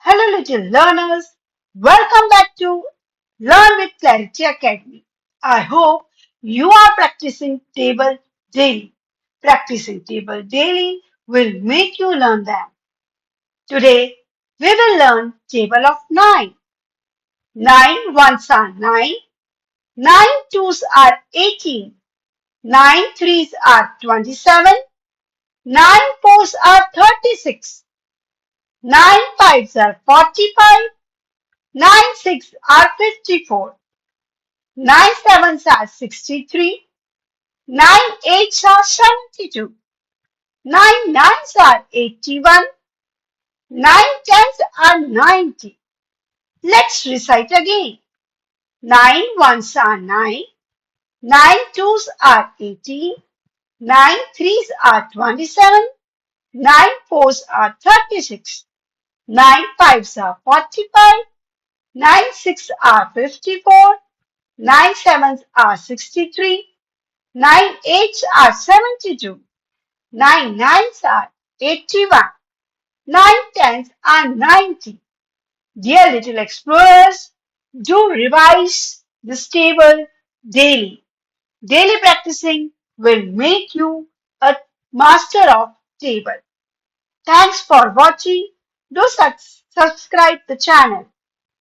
Hello, little learners. Welcome back to Learn with Clarity Academy. I hope you are practicing table daily. Practicing table daily will make you learn them. Today, we will learn table of 9. 9 ones are 9. 9 twos are 18. 9 threes are 27. 9 fours are 36. 9 fives are 45. 9 six are 54. 9 sevens are 63. 9 eights are 72. 9 nines are 81. 9 tens are 90. Let's recite again. 9 ones are 9. 9 twos are 18. 9 threes are 27. 9 fours are 36. 9 fives are 45. 9 six are 54. 9 sevens are 63. 9 eights are 72. 9 nines are 81. 9 tens are 90. Dear little explorers, do revise this table daily. Daily practicing will make you a master of table. Thanks for watching. Do subscribe the channel.